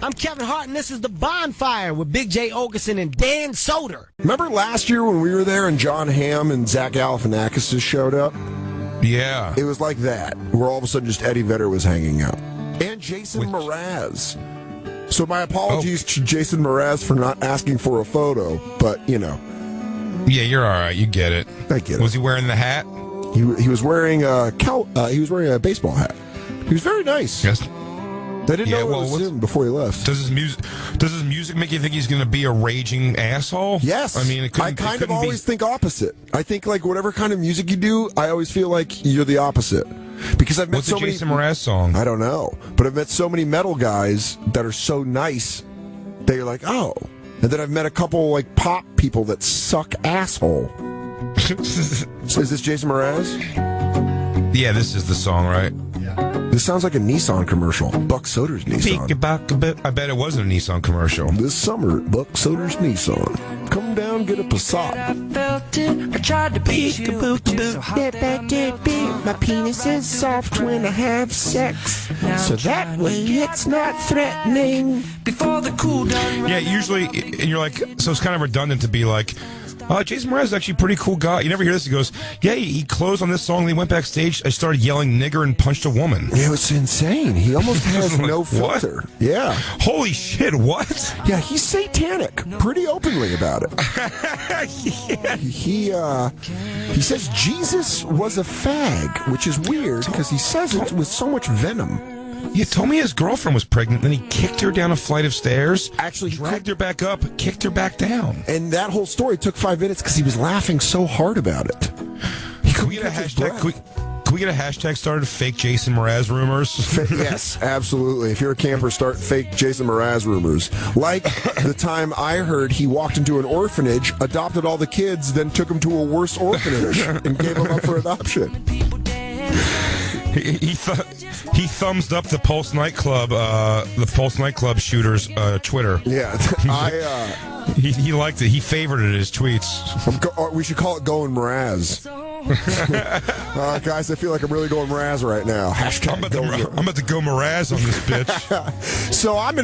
I'm Kevin Hart, and this is the Bonfire with Big J. Ogerson and Dan Soder. Remember last year when we were there and John Hamm and Zach Galifianakis just showed up? Yeah. It was like that, where all of a sudden just Eddie Vedder was hanging out. And Jason Mraz. So my apologies to Jason Mraz for not asking for a photo, but, you know. Yeah, you're all right. You get it. I get it. Was he wearing the hat? He was wearing a baseball hat. He was very nice. Yes. I didn't know it was him before he left. Does his music make you think he's going to be a raging asshole? Yes. I mean, I kind of always think opposite. I think like whatever kind of music you do, I always feel like you're the opposite. Because I've met What's the Jason Mraz song? I don't know, but I've met so many metal guys that are so nice that you're like, oh. And then I've met a couple like pop people that suck asshole. So is this Jason Mraz? Yeah, this is the song, right? This sounds like a Nissan commercial. Buck Soder's Nissan. I bet it wasn't a Nissan commercial. This summer, Buck Soder's Nissan. Come down, get a Passat. I felt it. I tried to beat you. My penis is soft when I have sex, so that way it's not threatening. Before the cool down. Yeah, usually, and you're like, so it's kind of redundant to be like, Jason Mraz is actually a pretty cool guy. You never hear this. He goes, yeah, he closed on this song, and he went backstage, I started yelling nigger and punched a woman. It was insane. He almost has no filter. What? Yeah. Holy shit, what? Yeah, he's satanic. Pretty openly about it. Yeah. He says Jesus was a fag, which is weird because he says it with so much venom. You told me his girlfriend was pregnant, then he kicked her down a flight of stairs. Actually, dragged her back up, kicked her back down. And that whole story took 5 minutes because he was laughing so hard about it. Can we get a hashtag? Can we get a hashtag started? Fake Jason Mraz rumors. Yes, absolutely. If you're a camper, start fake Jason Mraz rumors. Like the time I heard he walked into an orphanage, adopted all the kids, then took them to a worse orphanage and gave them up for adoption. He thumbs up the Pulse nightclub, shooters Twitter. Yeah, he liked it. He favored it in his tweets. We should call it going Mraz. Guys, I feel like I'm really going Mraz right now. Hashtag I'm about to go Mraz on this bitch. So I'm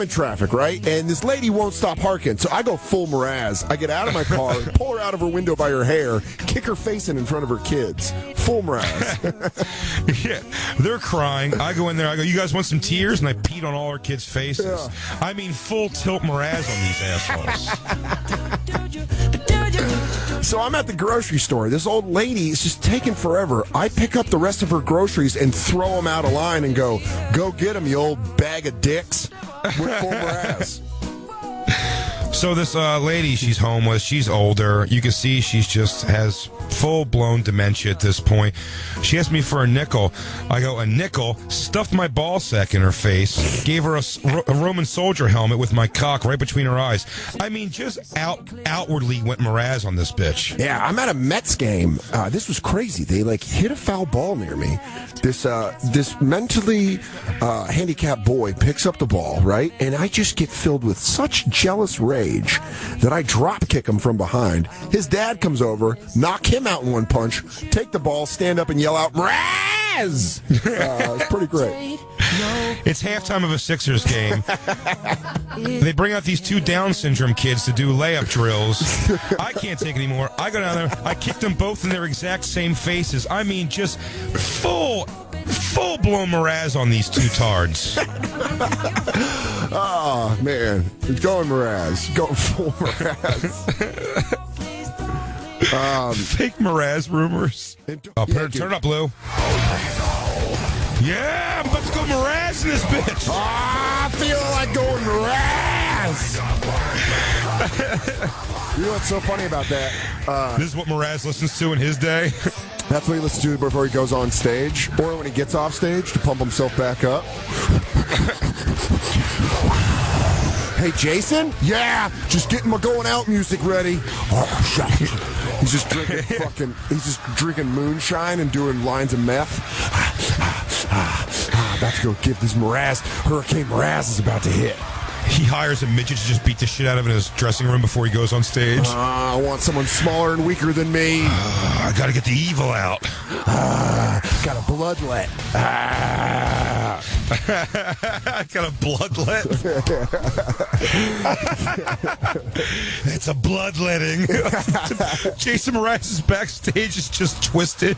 in traffic, right? And this lady won't stop harking. So I go full Mraz. I get out of my car, pull her out of her window by her hair, kick her face in front of her kids. Full Mraz. Yeah, they're crying. I go in there. I go, you guys want some tears? And I peed on all her kids' faces. Yeah. I mean, full tilt Mraz on these assholes. So I'm at the grocery store. This old lady is just taking forever. I pick up the rest of her groceries and throw them out of line and go get them, you old bag of dicks, with full Mraz. So this lady she's homeless, she's older. You can see she's just has full-blown dementia at this point. She asked me for a nickel. I go, a nickel? Stuffed my ball sack in her face. Gave her a Roman soldier helmet with my cock right between her eyes. I mean, just outwardly went Mraz on this bitch. Yeah, I'm at a Mets game. This was crazy. They hit a foul ball near me. This mentally handicapped boy picks up the ball, right? And I just get filled with such jealous rage that I drop kick him from behind. His dad comes over, knock him out in one punch, take the ball, stand up and yell out, Mraz! It's pretty great. It's halftime of a Sixers game. They bring out these two Down syndrome kids to do layup drills. I can't take it anymore. I go down there. I kicked them both in their exact same faces. I mean, just full-blown Mraz on these two tards. Oh, man. It's going Mraz. Going full Mraz. Fake Mraz rumors. Turn it up, Lou. Yeah, I'm about to go Mraz in this bitch. I feel like going Mraz. You know what's so funny about that? This is what Mraz listens to in his day. That's what he listens to before he goes on stage, or when he gets off stage to pump himself back up. Hey, Jason? Yeah, just getting my going out music ready. Oh, shit. He's just drinking moonshine and doing lines of meth. About to go give this Mraz. Hurricane Mraz is about to hit. He hires a midget to just beat the shit out of him in his dressing room before he goes on stage. I want someone smaller and weaker than me. I gotta get the evil out. Got a bloodlet. Ah. Got a bloodlet. It's a bloodletting. Jason Mraz is backstage, is just twisted.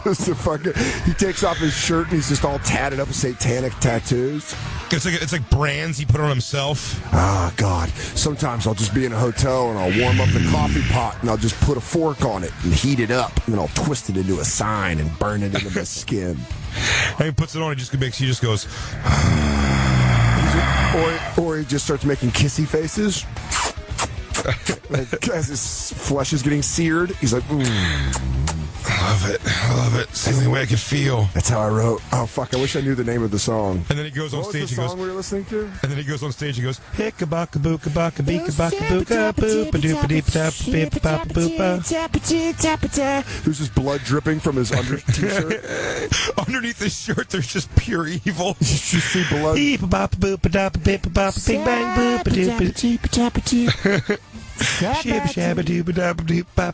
Just a fucking. He takes off his shirt and he's just all tatted up with satanic tattoos. It's like brands he put on himself. Ah, God. Sometimes I'll just be in a hotel and I'll warm up the coffee pot and I'll just put a fork on it and heat it up and then I'll twist it into a sign and burn it into my skin. And he puts it on, he just goes. Or he just starts making kissy faces. Like, as his flesh is getting seared, he's like, I love it. It's the only way I could feel. That's how I wrote. Oh, fuck, I wish I knew the name of the song. And then he goes on What stage was the and song goes. we were listening to? And then he goes on stage and goes, hickabacka-booka-booka-booka-boopa-doopa-dee-pa-boopa. There's just blood dripping from his under t-shirt. Underneath his shirt, there's just pure evil. You see blood.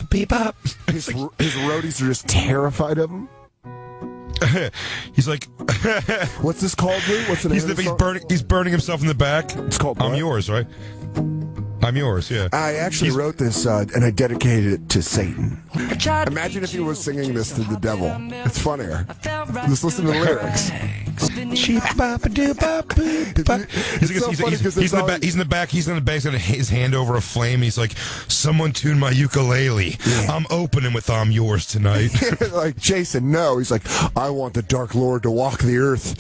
His roadies are just terrified of him. He's like, What's this called, Lou? What's the name of the song? he's burning himself in the back. It's called I'm what? Yours, right? I'm Yours, yeah. I actually wrote this and I dedicated it to Satan. Imagine if he was singing this to the devil. It's funnier. Just listen to the lyrics. He's in the back. He's in got his hand over a flame. He's like, someone tune my ukulele. Yeah. I'm opening with I'm Yours tonight. Like, Jason, no. He's like, I want the Dark Lord to walk the earth.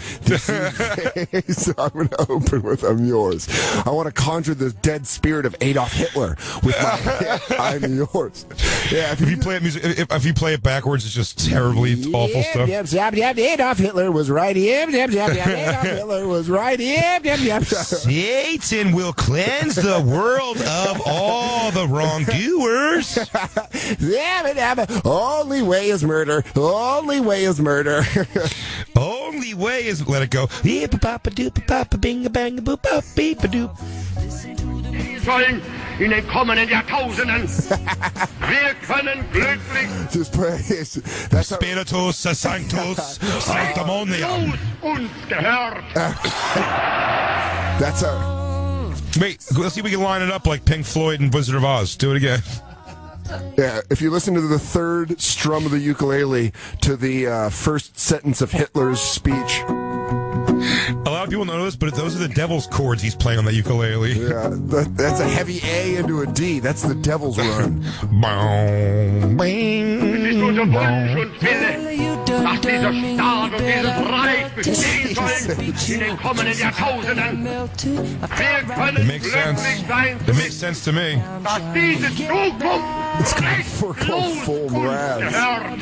So I'm going to open with I'm Yours. I want to conjure the dead spirit of Adolf Hitler with my I'm Yours. Yeah, If you play it if you play it backwards, it's just terribly awful stuff. Adolf Hitler was right here. Adolf Hitler was right here. Satan will cleanse the world of all the wrongdoers. Only way is murder. Only way is murder. Only way is let it go. Sollen in den kommenden Jahrtausenden. Wir können glücklich Just praise. That's how, Spiritus Sanctus Sanctimonium. uns gehört. that's how. Wait, let's see if we can line it up like Pink Floyd and Wizard of Oz. Do it again. Yeah, if you listen to the third strum of the ukulele to the first sentence of Hitler's speech. A lot of people don't know this, but those are the devil's chords he's playing on that ukulele. Yeah, that's a heavy A into a D. That's the devil's run. Es ist unser Wunsch und Wille, dass dieser Staat und dieses Reich bestehen sollen in den kommenden Jahrtausenden. Wir können It makes sense. glücklich sein, It makes sense to me. dass diese Zukunft For full uns Mraz. gehört.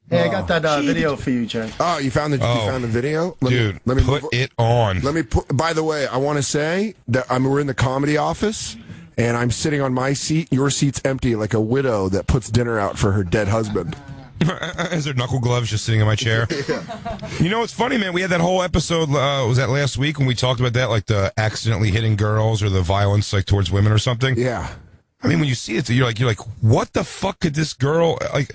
Hey, I got that video for you, Jay. Oh, you found the video? Dude, let me put it on. Let me put. By the way, I want to say that we're in the comedy office, and I'm sitting on my seat. Your seat's empty, like a widow that puts dinner out for her dead husband. Is there knuckle gloves just sitting in my chair? Yeah. You know, it's funny, man. We had that whole episode. Was that last week when we talked about that, like the accidentally hitting girls or the violence like towards women or something? Yeah. I mean, when you see it, you're like, what the fuck could this girl like?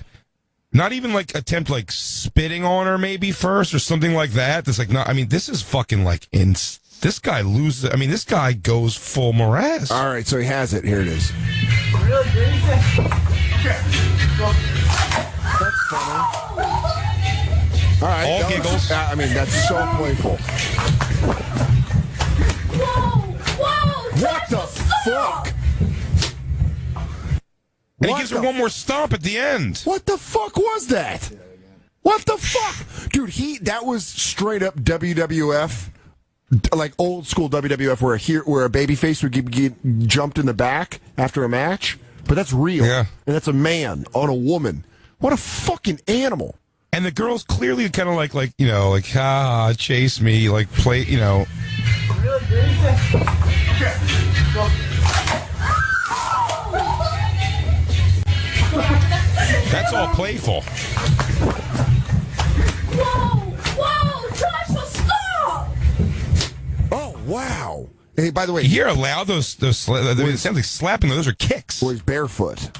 Not even like attempt like spitting on her maybe first or something like that. That's like not. I mean, this is fucking like this guy loses. I mean, this guy goes full Mraz. All right, so he has it. Here it is. That's funny. All right. All that was- giggles. I mean, that's so playful. What the fuck? And he What gives her the- one more stomp at the end. What the fuck was that? What the fuck? Dude, that was straight up WWF, like old school WWF where a babyface would get jumped in the back after a match. But that's real. Yeah. And that's a man on a woman. What a fucking animal. And the girl's clearly kind of like chase me, like play, you know. That's all playful. Whoa, Joshua, stop! Oh, wow. Hey, by the way, You hear how loud those it sounds like slapping. Those are kicks. well, he's barefoot.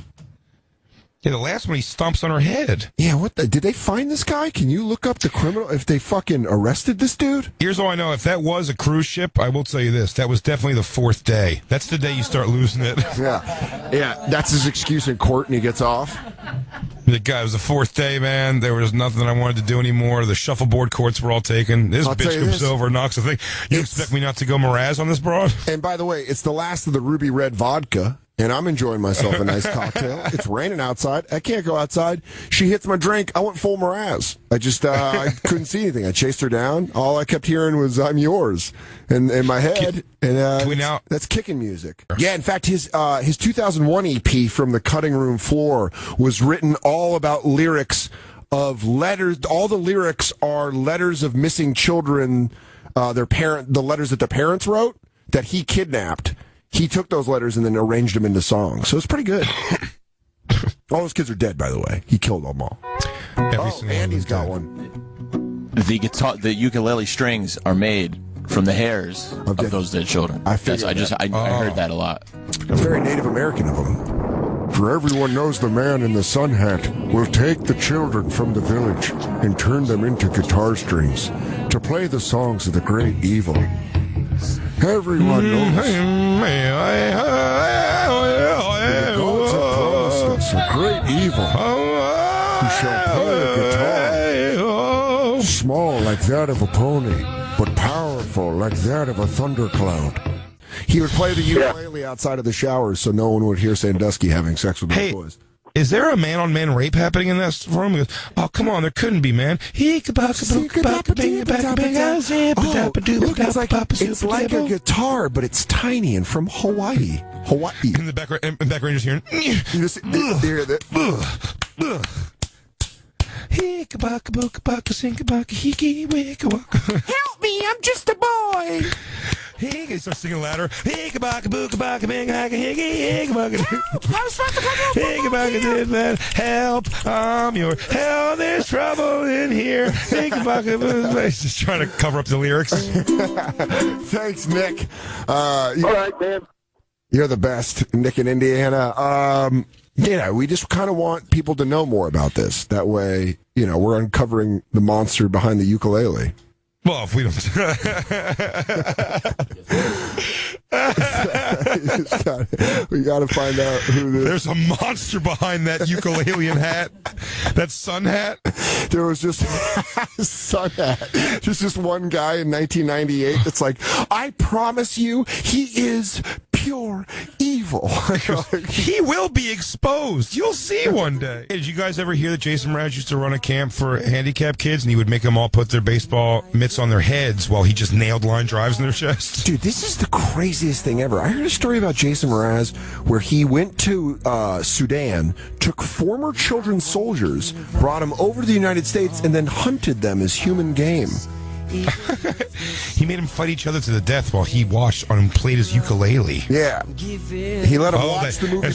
Yeah, the last one he stomps on her head. Yeah, what the? Did they find this guy? Can you look up the criminal if they fucking arrested this dude? Here's all I know. If that was a cruise ship, I will tell you this. That was definitely the fourth day. That's the day you start losing it. Yeah, that's his excuse in court, and he gets off. The guy, it was the fourth day, man. There was nothing I wanted to do anymore. The shuffleboard courts were all taken. This bitch comes over and knocks the thing. You expect me not to go Mraz on this broad? And by the way, it's the last of the ruby red vodka. And I'm enjoying myself a nice cocktail. It's raining outside. I can't go outside. She hits my drink. I went full Mraz. I just I couldn't see anything. I chased her down. All I kept hearing was "I'm yours" in my head. And that's kicking music. Yeah, in fact, his 2001 EP from the cutting room floor was written all about lyrics of letters. All the lyrics are letters of missing children. The letters that the parents wrote that he kidnapped. He took those letters and then arranged them into songs. So it's pretty good. All those kids are dead, by the way. He killed them all. Andy's got one. The ukulele strings are made from the hairs of those dead children. I heard that a lot. It's very Native American of them. For everyone knows the man in the sun hat will take the children from the village and turn them into guitar strings to play the songs of the great evil. Everyone knows. The gods have promised us a great evil who shall play a guitar, small like that of a pony, but powerful like that of a thundercloud. He would play the ukulele outside of the showers so no one would hear Sandusky having sex with my boys. Is there a man-on-man rape happening in this room? He goes, oh, come on, there couldn't be, man. It's like a guitar, but it's tiny and from Hawaii. In the background, just hearing. You hear that? Help me, I'm just a boy. He starts singing louder. Help! I was supposed to come Help! I'm your hell. There's trouble in here. He's just trying to cover up the lyrics. Thanks, Nick. All right, man. You're the best, Nick in Indiana. We just kind of want people to know more about this. That way, we're uncovering the monster behind the ukulele. Well, if we don't... we got to find out who this... There's a monster behind that ukulelean hat. That sun hat. There was just sun hat. Just this one guy in 1998 that's like, I promise you, he is pure evil. He will be exposed. You'll see one day. Hey, did you guys ever hear that Jason Mraz used to run a camp for handicapped kids, and he would make them all put their baseball mitts on their heads while he just nailed line drives in their chests? Dude, this is the craziest thing ever. I heard a story about Jason Mraz where he went to Sudan, took former children's soldiers, brought them over to the United States, and then hunted them as human game. He made them fight each other to the death while he watched on and played his ukulele. Yeah. He let them watch the movie.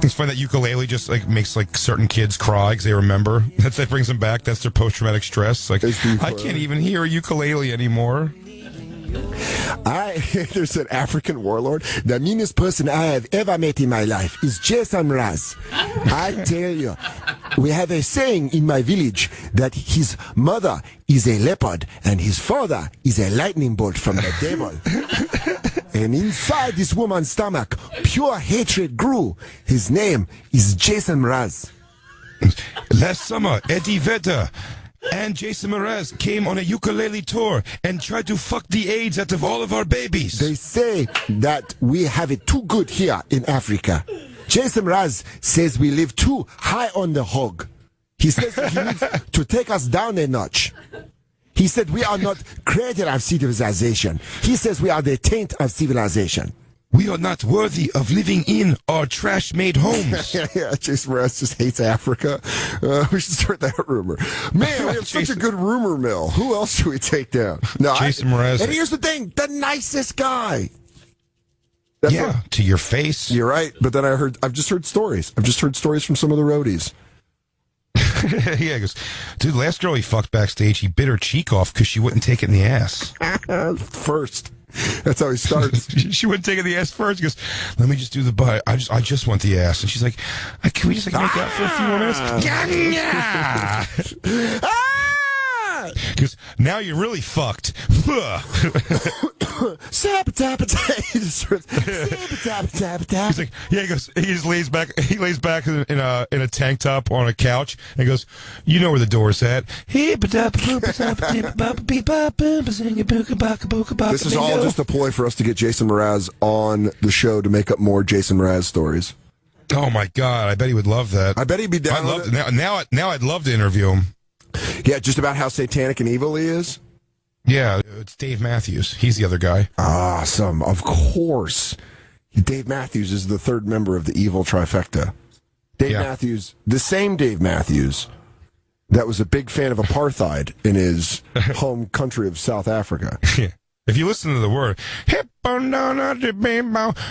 It's funny that ukulele just makes certain kids cry because they remember. That brings them back. That's their post-traumatic stress. I can't even hear a ukulele anymore. There's an African warlord. The meanest person I have ever met in my life is Jason Mraz. I tell you, we have a saying in my village that his mother is a leopard and his father is a lightning bolt from the devil. And inside this woman's stomach, pure hatred grew. His name is Jason Mraz. Last summer, Eddie Vedder and Jason Mraz came on a ukulele tour and tried to fuck the AIDS out of all of our babies. They say that we have it too good here in Africa. Jason Mraz says we live too high on the hog. He says that he needs to take us down a notch. He said we are not creator of civilization. He says we are the taint of civilization. We are not worthy of living in our trash-made homes. Yeah, Jason Mraz just hates Africa. We should start that rumor. Man, we have such a good rumor mill. Who else should we take down? No, Jason Mraz. And here's the thing, the nicest guy. To your face. You're right, but then I've just heard stories. I've just heard stories from some of the roadies. Yeah, he goes, dude, last girl he fucked backstage, he bit her cheek off because she wouldn't take it in the ass. First. That's how he starts. She wouldn't take the ass first. He goes, let me just do the butt. I just want the ass. And she's like, can we just make out for a few more minutes? Because now you're really fucked. He's like, yeah, he goes, he just lays back in a tank top on a couch and goes, you know where the door's at. This is all just a ploy for us to get Jason Mraz on the show to make up more Jason Mraz stories. Oh my God, I bet he would love that. I bet he'd be down. Now I'd love to interview him. Yeah, just about how satanic and evil he is. Yeah, it's Dave Matthews. He's the other guy. Awesome, of course. Dave Matthews is the third member of the evil trifecta. Dave Matthews, the same Dave Matthews that was a big fan of apartheid in his home country of South Africa. If you listen to the word,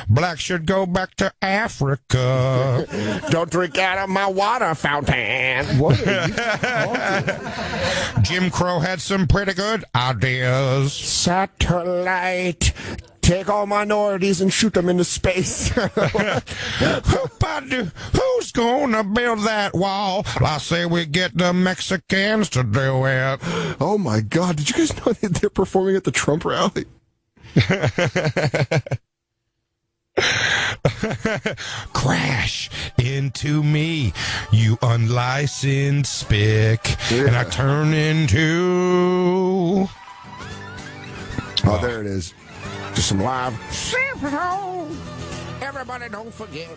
black should go back to Africa. Don't drink out of my water fountain. What are you talking? Jim Crow had some pretty good ideas. Satellite. Take all minorities and shoot them into space. Who's gonna build that wall? I say we get the Mexicans to do it. Oh my God! Did you guys know that they're performing at the Trump rally? Crash into me, you unlicensed spick, and I turn into. Oh, there it is. Just some live. Everybody don't forget.